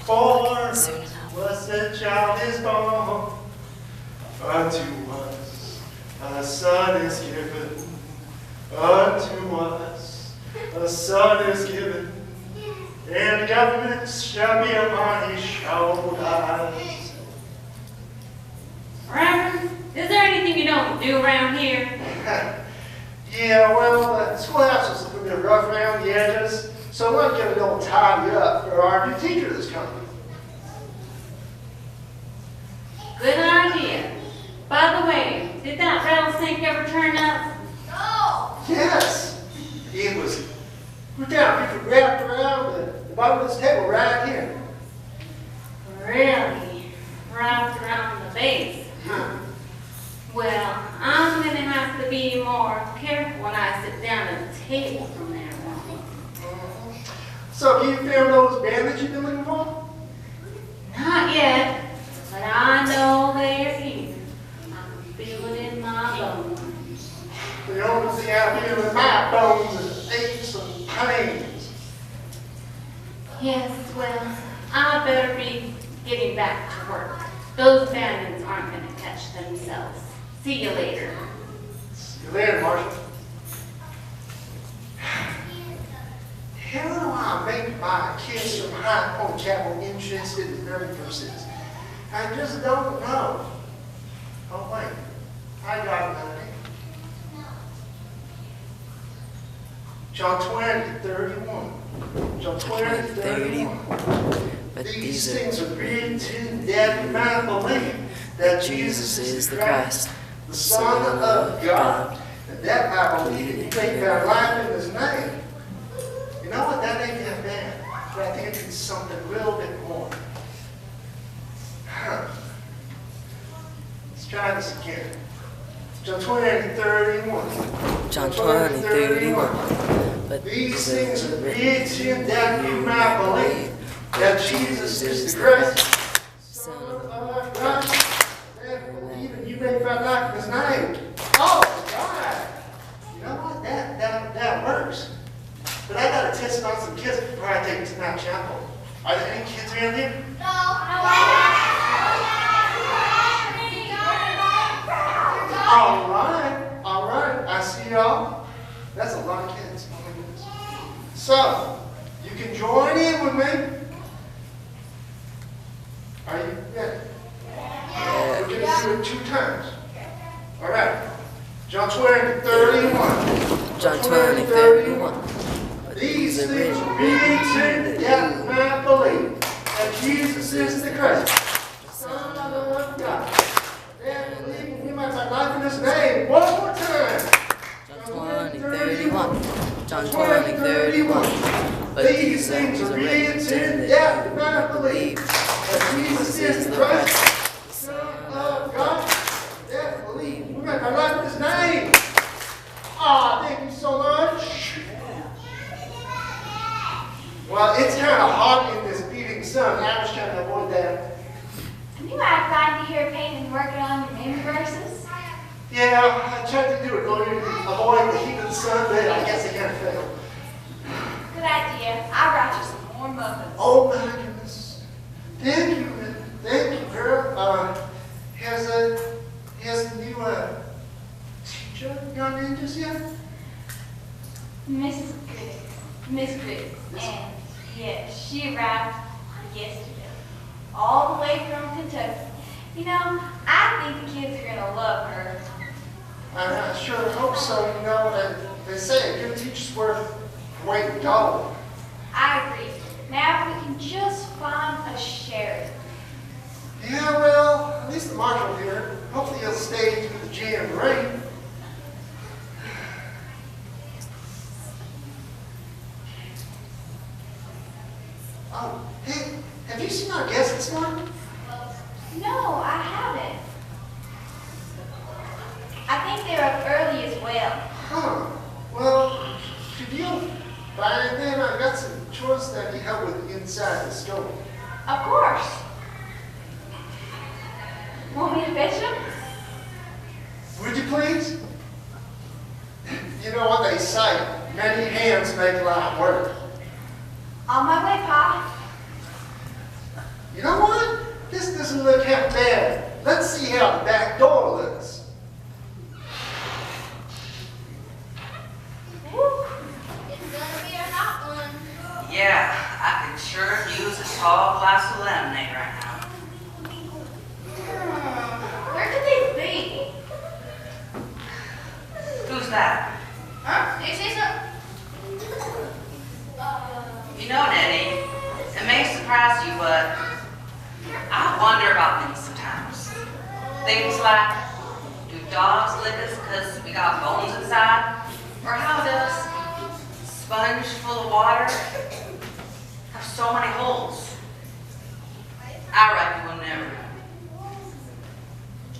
For was the child is born, unto us a son is given, unto us a son is given, and the government shall be upon his shoulders. Reverend, is there anything you don't do around here? Yeah, well, the schoolhouse is a little bit rough around the edges, so I want to get it all tidy up for our new teacher that's coming. Good idea. By the way, did that rattlesnake ever turn up? No! Yes, it was. We're down, we could wrap around the bottom of this table right here. Really? Wrapped around the base? Yeah. Well, I'm going to have to be more careful when I sit down at the table from there on. So, have you found those bandits you've been looking for? Not yet, but I know they're here. I can feel it in my bones. The only thing I feel in my bones is aches and pains. Yes, well, I better be getting back to work. Those bandits aren't going to catch themselves. See you later. See you later, Marshall. How do I make my kids from High Point Chapel interested in their verses? I just don't know. Oh, wait. I got it, honey. John 20:31. John 20:31. But These things are written that we might believe that Jesus is the Christ, the Son of God, and that might believe that he may find life in his name. You know what? That ain't that bad, but I think it's something a little bit more. Let's try this again. John 20:31. John 20:31. But These things are written that we might believe that Jesus is the Christ, Son of God, that believe and you may find life in his name. Oh, God! You know what? That works. But I got to test it on some kids before I take it to my chapel. Are there any kids around here? All right. I see y'all. That's a lot of kids. Oh, my goodness. So, you can join in with me. Are you ready? We're going to do it 2 times. All right. John 20:31. John 20:31. These things are written that we might believe that Jesus is the Christ, the Son of God. And believe we might find life in his name. One more time. John 20:31. John 20:31. But These things are written that we might believe that Jesus is the Christ, the Son of God. That believe we might find life in his name. Thank you so much. Well, it's kind of hot in this beating sun. I was trying to avoid that. You might find you here painting and working on your memory verses. Yeah, I tried to do it, avoid the heat of the sun, but I guess I kind of failed. Good idea. I'll write you some more muffins. Oh my goodness. Thank you, girl. Has the new teacher gone in just yet? Miss Griggs. And yes, she arrived yesterday. All the way from Kentucky. You know, I think the kids are going to love her. I sure hope so. You know, they say a good teacher's worth weight in gold. I agree. Now if we can just find a sheriff. Yeah, well, at least the marshal here. Hopefully he'll stay through the jamboree. Oh, hey, have you seen our guests this morning? No, I haven't. I think they're up early as well. Huh. Well, could you by then I got some chores that need help with inside the store. Of course. Want me to fetch them? Would you please? You know what they say, many hands make light work. On my way, Pa. doesn't look half bad. Let's see how the back door looks. It's gonna be a hot one. Yeah, I could sure use a tall glass of lemonade right now. Where could they be? Who's that? Huh? Did you say something? You know, Nettie, it may surprise you, but I wonder about things sometimes. Things like, do dogs lick us because we got bones inside? Or how does a sponge full of water have so many holes? I reckon we'll never know.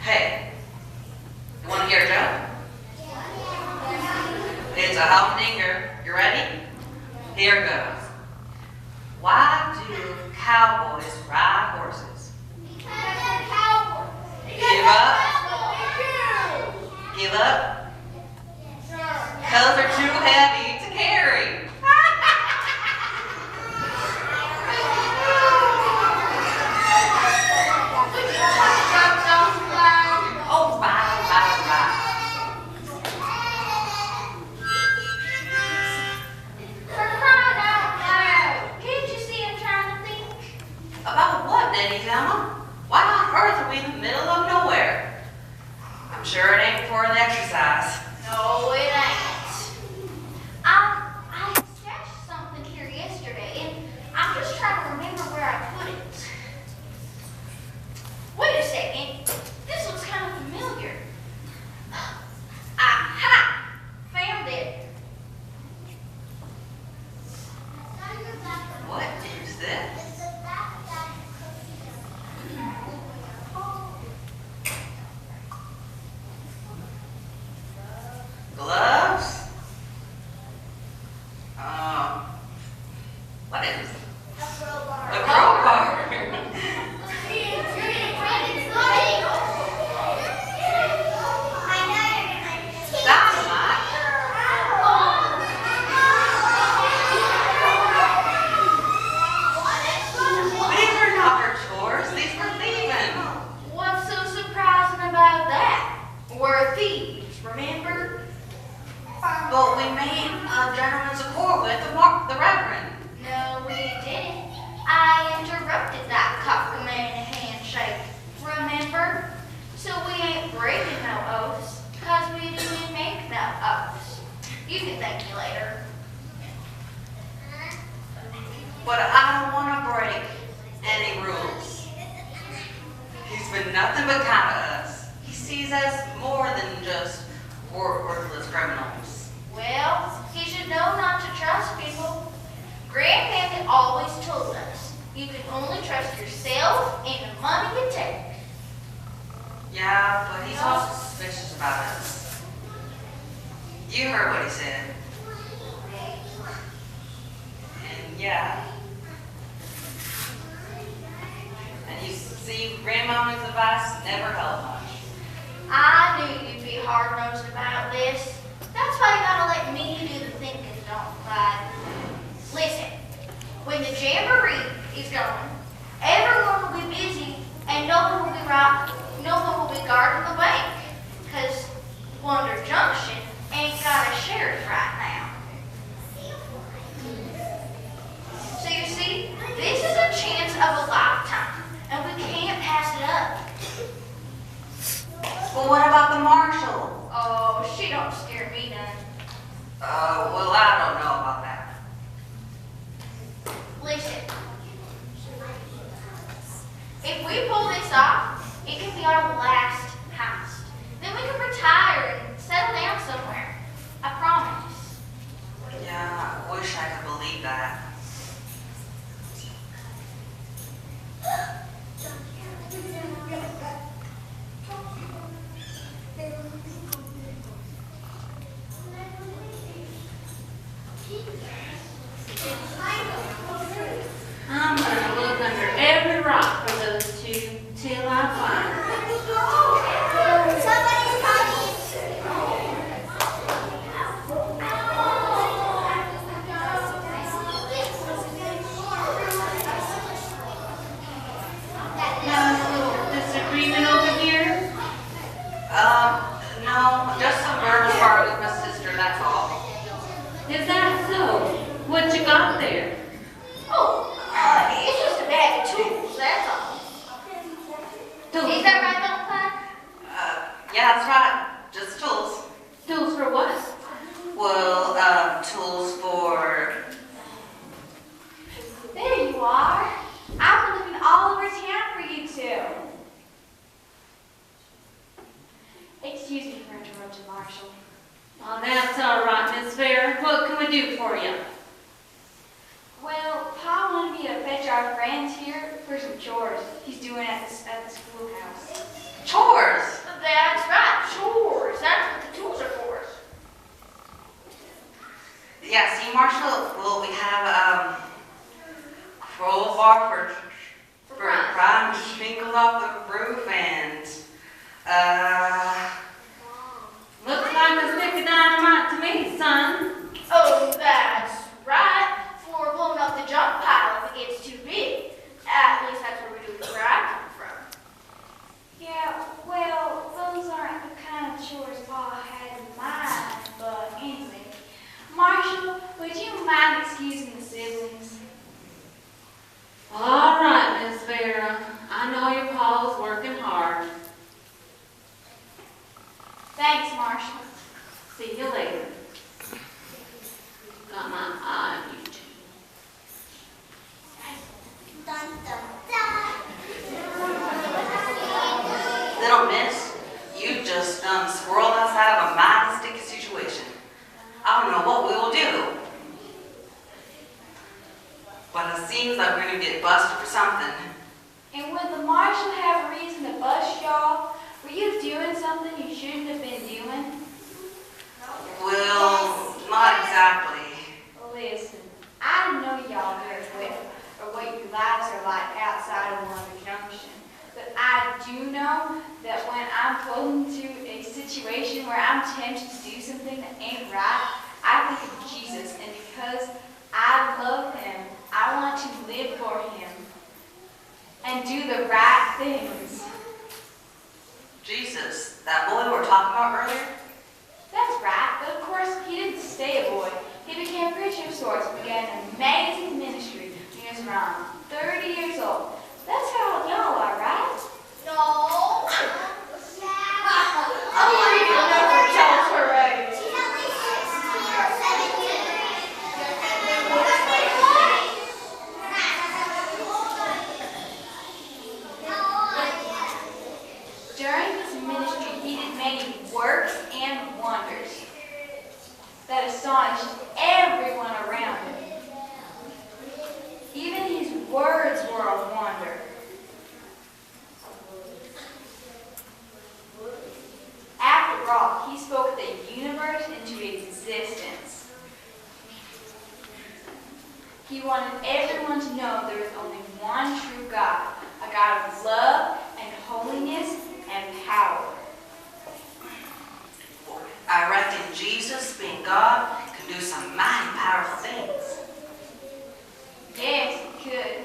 Hey, you want to hear a joke? It's a humdinger. You ready? Here goes. Why do cowboys ride horses? Give up? Give up? Because they're too heavy to carry. Oh, right. For crying out loud. Can't you see I'm trying to think? About what, Nettie Thelma? Why on earth are we in the middle of nowhere? I'm sure it ain't for an exercise. No, it ain't. I stashed something here yesterday, and I'm just trying to remember where I put it. Wait a second. This looks kind of familiar. Aha! Found it. What is this? Gloves? What is this? A crowbar. Dynamite. These are not her chores. These were thieving. What's so surprising about that? We're thieves, remember? But we made a gentleman's accord with the Reverend. No, we didn't. I interrupted that cockamamie handshake, remember? So we ain't breaking no oaths, because we didn't make no oaths. You can thank me later. But I don't want to break any rules. He's been nothing but kind to us. He sees us more than just worthless criminals. Well, you should know not to trust people. Grandpappy always told us, you can only trust yourself and the money you take. Yeah, but he's also suspicious about us. You heard what he said. And yeah. And you see, Grandmama's advice never held much. I knew you'd be hard-nosed about this. That's why you gotta let me do the thinking, don't Clyde. Listen, when the jamboree is going, everyone will be busy and no one will be guarding the bank. Because Wonder Junction ain't got a sheriff right now. So you see, this is a chance of a lifetime, and we can't pass it up. Well, what about the marshal? Oh, she don't scare me none. Well, I don't know about that. Listen, if we pull this off, it can be our last heist. Then we can retire and settle down somewhere. I promise. Yeah, I wish I could believe that. I'm gonna look under every rock for those two till I find them. Yeah, that's right. Just tools. Tools for what? Well, tools for... There you are. I've been looking all over town for you two. Excuse me for interrupting, Marshall. Oh, that's all right, Miss Fair. What can we do for you? Well, Pa wanted me to fetch our friends here for some chores he's doing at the schoolhouse. Chores. That's right, chores. That's what the tools are for. Yeah, see, Marshall, well, we have crowbar for prying shingles off the roof and, Looks like a stick of dynamite to me, son. Oh, that's right. For pulling up the junk pile if it gets too big. At least that's where where I come from. Yeah, well, those aren't the kind of chores Pa had in mind, but anyway. Marshall, would you mind excusing the siblings? All right, Miss Vera. I know your pa's working hard. Thanks, Marshall. See you later. Got my eye on you two. little miss, you just squirreled us out of a mighty sticky situation. I don't know what we will do. But it seems like we're going to get busted for something. And would the marshal have a reason to bust y'all? Were you doing something you shouldn't have been doing? Well, not exactly. Listen, I don't know y'all very well, or what your lives are like outside of Wonder Junction. But I do know that when I'm put into a situation where I'm tempted to do something that ain't right, I think of Jesus, and because I love him, I want to live for him and do the right things. Jesus, that boy we were talking about earlier? That's right, but of course he didn't stay a boy. He became a preacher of sorts and began an amazing ministry when he was around 30 years old. That's how old y'all are, right? No. I believe you never tells her age. During his ministry, he did many works and wonders that astonished everyone around him. Even his words were a wonder. After all, he spoke the universe into existence. He wanted everyone to know there is only one true God, a God of love and holiness and power. I reckon Jesus, being God, can do some mighty powerful things. Yes, he could.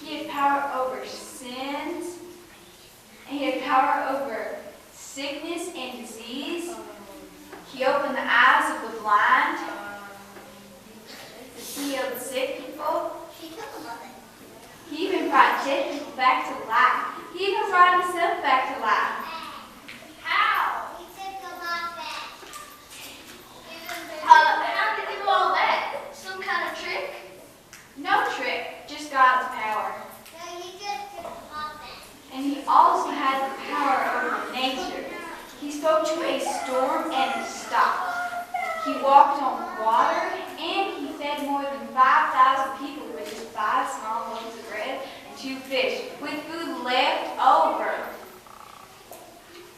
He had power over sins, and he had power over sickness and disease. He opened the eyes of the blind. He healed sick people. He even brought dead people back to life. He even brought himself back to life. How? How did he do all that? Some kind of trick? No trick, just God's power. And he also had the power over nature. He spoke to a storm and it stopped. He walked on water and he fed more than 5,000 people with just 5 small loaves of bread and 2 fish, with food left over.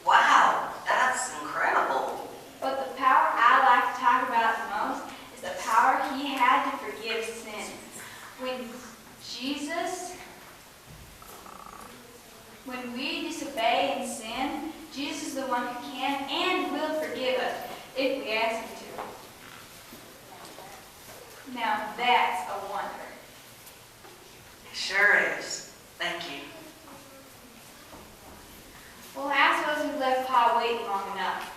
Wow, that's incredible. But the power I like to talk about the most is the power he had to forgive sin. When we disobey and sin, Jesus is the one who can and will forgive us if we ask him to. Now that's a wonder. It sure is. Thank you. Well, I suppose we've left Pa waiting long enough.